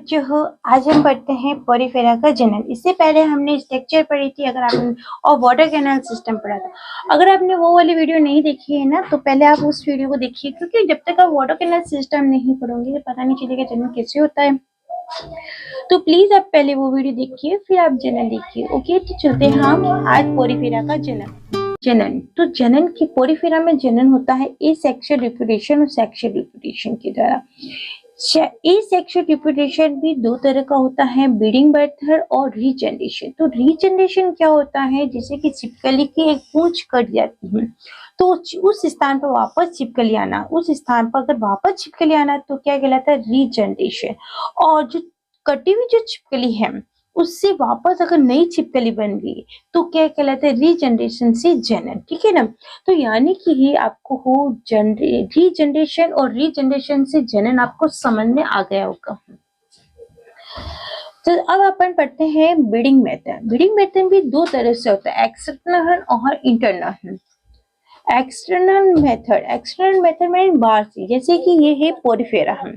बच्चे हो, आज हम पढ़ते हैं पोरीफेरा का जनन। इससे पहले हमने स्ट्रक्चर पढ़ी थी अगर आपने, और वाटर कैनाल सिस्टम पढ़ा था। अगर आपने वो वाली वीडियो नहीं देखी है ना, तो पहले आप उस वीडियो को देखिए, क्योंकि जब तक आप वाटर कैनाल सिस्टम नहीं पढ़ोगे तो पता नहीं चलेगा जनन कैसे होता है। तो प्लीज आप पहले वो वीडियो देखिए, फिर आप जनन देखिए। ओके, तो चलते हैं हम आज पोरीफेरा का जनन। तो जनन की पोरीफेरा में जनन होता है एसेक्सुअल रिप्रोडक्शन और सेक्सुअल रिप्रोडक्शन के द्वारा। एसेक्सुअल रिप्रोडक्शन भी दो तरह का होता है, ब्रीडिंग मेथड और रीजनरेशन। तो रीजनरेशन क्या होता है, जैसे कि छिपकली की एक पूंछ कट जाती है तो उस स्थान पर वापस छिपकली आना, उस स्थान पर अगर वापस छिपकली आना तो क्या कहलाता है, रीजनरेशन। और जो कटी हुई जो छिपकली है उससे वापस अगर नई छिपकली बन गई तो क्या कहलाता है, रीजनरेशन से जनन। ठीक है ना। तो यानी कि ये आपको हो रीजनरेशन और रीजनरेशन से जनन आपको समझ में आ गया होगा। तो अब अपन पढ़ते हैं ब्रीडिंग मेथड। ब्रीडिंग मेथड भी दो तरह से होता है, एक्सटर्नल और इंटरनल। एक्सटर्नल मेथड में बाहर से, जैसे कि ये है पोरीफेरा। हम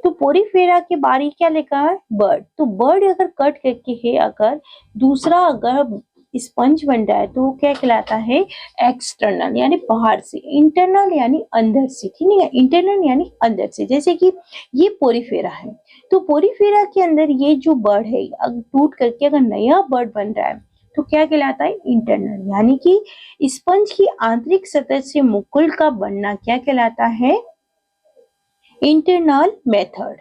तो पोरीफेरा के बारे क्या लिखा है, बर्ड। तो बर्ड अगर कट करके है, अगर दूसरा अगर स्पंज बन रहा है तो वो क्या कहलाता है, एक्सटर्नल यानी बाहर से। इंटरनल यानी अंदर से। ठीक है, इंटरनल यानी अंदर से। जैसे कि ये पोरीफेरा है, तो पोरीफेरा के अंदर ये जो बर्ड है अगर टूट करके अगर नया बर्ड बन रहा है तो क्या कहलाता है, इंटरनल। यानी कि स्पंज की आंतरिक सतह से मुकुल का बनना क्या कहलाता है, इंटरनल मेथड।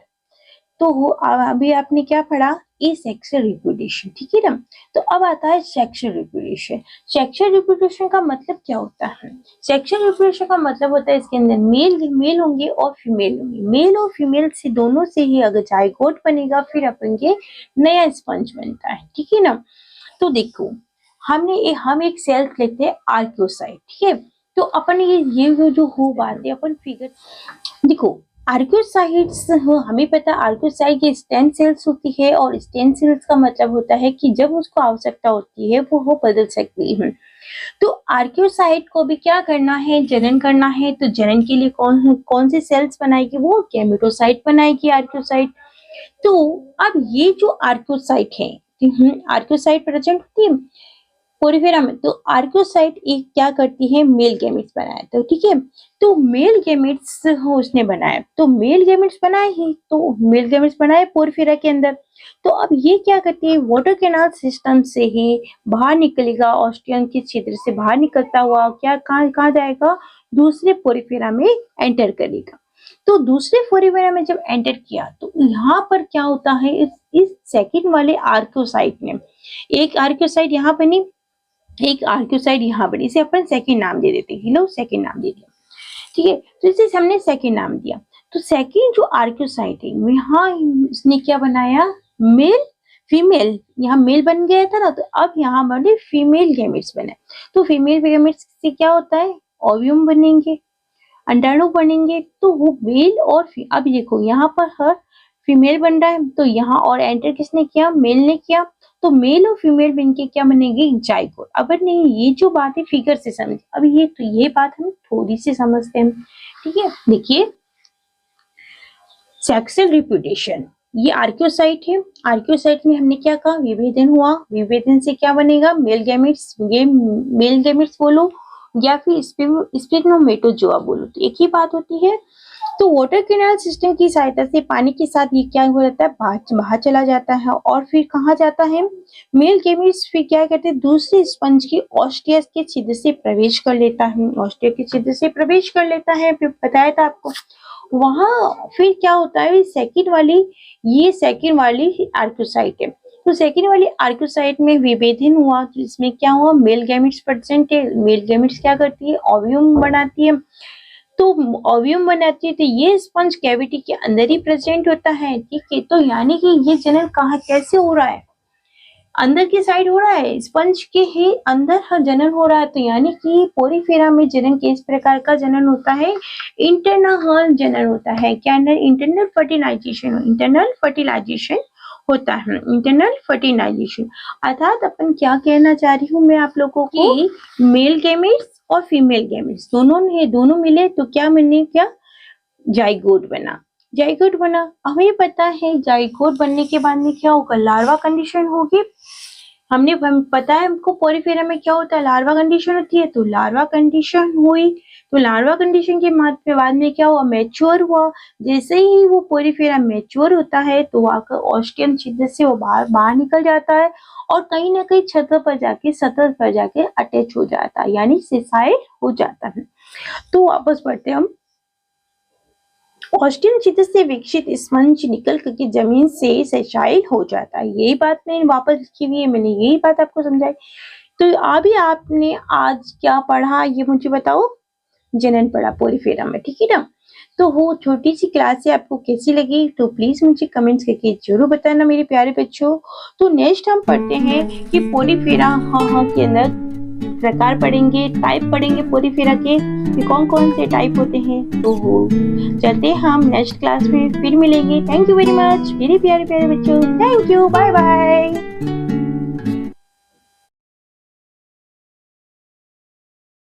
तो अभी आपने क्या पढ़ा, एसेक्सुअल रिप्रोडक्शन। ठीक है ना। तो अब आता है सेक्सुअल रिप्रोडक्शन। सेक्सुअल रिप्रोडक्शन का मतलब क्या होता है, सेक्सुअल रिप्रोडक्शन का मतलब होता है इसके अंदर मेल होंगे और फीमेल होंगे। मेल और फीमेल से दोनों से ही अगर जाइगोट बनेगा फिर अपन के नया स्पंज बनता है। ठीक है ना। तो देखो हम एक सेल लेते हैं आर्कियोसाइट। ठीक है। तो अपन ये जो हो बात है अपन फिगर देखो, आर्कियोसाइट्स हमें पता है आर्कियोसाइट की स्टेम सेल्स होती है, और स्टेम सेल्स का मतलब होता है कि जब उसको आवश्यकता होती है वो बदल सकती है। तो आर्कियोसाइट को भी क्या करना है, जनन करना है। तो जनन के लिए कौन सी सेल्स बनाएगी, वो गैमेटोसाइट बनाएगी आर्कियोसाइट। तो अब ये जो आर्कियोसाइट है, आर्कियोसाइट प्रेजेंट होती है पोरीफेरा में। तो आर्कियोसाइट एक क्या करती है, मेल गैमेट्स बनाए। तो ठीक है, तो मेल गैमेट्स उसने बनाए, तो मेल गैमेट्स बनाए ही, तो मेल गैमेट्स बनाए पोरीफेरा के अंदर। तो अब ये क्या करती है, वाटर कैनाल सिस्टम से ही बाहर निकलेगा, ऑस्टियन के छिद्र से बाहर निकलता हुआ क्या कहाँ जाएगा, दूसरे पोरीफेरा में एंटर करेगा। तो दूसरे पोरीफेरा में जब एंटर किया तो यहाँ पर क्या होता है, इस सेकंड वाले आर्कियोसाइट ने एक आर्कियोसाइट यहाँ बनी, एक आर्कियोसाइट यहाँ बनी, इसे अपन सेकंड नाम दे देते हैं। लो सेकंड नाम दे दिया। ठीक है, तो इसे हमने सेकंड नाम दिया। तो सेकंड जो आर्कियोसाइट है यहाँ इसने क्या बनाया, मेल फीमेल। यहाँ मेल बन गया था ना, तो अब यहाँ बने फीमेल गैमेट्स बने। तो फीमेल गैमेट्स से क्या होता है, ओव्यूम बनेंगे, अंडाणु बनेंगे। तो वो मेल और अब देखो यहाँ पर हर फीमेल बन रहा है, तो यहाँ और एंटर किसने किया, मेल ने किया। तो मेल और फीमेल बनके क्या बनेगी, जाइगोट। अब नहीं, ये जो बात है फिगर से समझ, अब ये बात हम थोड़ी सी समझते हैं। ठीक है, देखिए सेक्सुअल रिप्रोडक्शन, ये आर्कियोसाइट है। आर्कियोसाइट में हमने क्या कहा, विभेदन हुआ। विभेदन से क्या बनेगा, मेल गैमेट्स। ये मेल गैमेट्स बोलो या फिर स्पर्मेटोजोआ बोलो, तो एक ही बात होती है। तो वाटर कैनाल सिस्टम की सहायता से पानी के साथ ये क्या हो जाता है, बाहर चला जाता है, और फिर कहाँ जाता है, मेल गैमेट्स फिर क्या कहते हैं, दूसरे स्पंज की ऑस्टियस के छिद्र से प्रवेश कर लेता है। ऑस्टियस के छिद्र से प्रवेश कर लेता है, फिर बताया था आपको। वहां फिर क्या होता है, सेकंड वाली आर्कियोसाइट है। तो सेकंड वाली आर्कियोसाइट में विभेदन हुआ, तो इसमें क्या हुआ, मेल गैमेट्स प्रेजेंट है। मेल गैमेट्स क्या करती है, ओव्यूम बनाती है। तो ओव्यूम बनाती है, तो ये स्पंज कैविटी के अंदर ही प्रेजेंट होता है। ठीक है, तो यानी कि ये जनन कहाँ कैसे हो रहा है, अंदर की साइड हो रहा है, स्पंज के ही अंदर जनन हो रहा है। तो यानी कि पोरीफेरा में जनन किस प्रकार का जनन होता है, इंटरनल जनन होता है। क्या, इंटरनल फर्टिलाइजेशन होता है, इंटरनल फर्टिलाइजेशन। अर्थात अपन क्या कहना चाह रही हूँ मैं आप लोगों को, मेल गैमेट्स और फीमेल गैमेट्स दोनों मिले तो क्या बने, क्या जाइगोट बना। जाइगोट बना, हमें पता है जाइगोट बनने के बाद में क्या होगा, लार्वा कंडीशन होगी। हम पता है हमको पोरीफेरा में क्या होता है, लार्वा कंडीशन होती है, तो लार्वा कंडीशन हुई, तो लार्वा कंडीशन के बाद में क्या हुआ, मैच्योर हुआ। जैसे ही वो पोरीफेरा मैच्योर होता है तो आकर ऑस्टियम छिद्र से वो बाहर निकल जाता है और कहीं ना कहीं सतह पर जाके अटैच हो जाता है, यानी सिसाइड हो जाता है। तो वापस पढ़ते हैं हम। ऑस्टियम छिद्र से विकसित स्पंज निकल करके जमीन से सेसाइल हो जाता है। यही बात मैंने वापस लिखी हुई है, मैंने यही बात आपको समझाई। तो अभी आपने आज क्या पढ़ा ये मुझे बताओ। जनन पढ़ा पोरीफेरा में, ठीक है ना। तो वो छोटी सी क्लास से आपको कैसी लगी तो प्लीज मुझे कमेंट्स करके जरूर बताना मेरे प्यारे बच्चों। तो नेक्स्ट हम पढ़ते हैं कि पोरीफेरा हाँ के अंदर प्रकार पढ़ेंगे, टाइप पढ़ेंगे पोरीफेरा के कि कौन कौन से टाइप होते हैं। तो वो चलते हैं हम नेक्स्ट क्लास में फिर मिलेंगे। थैंक यू वेरी मच मेरे प्यारे प्यारे बच्चों, थैंक यू, बाय बाय।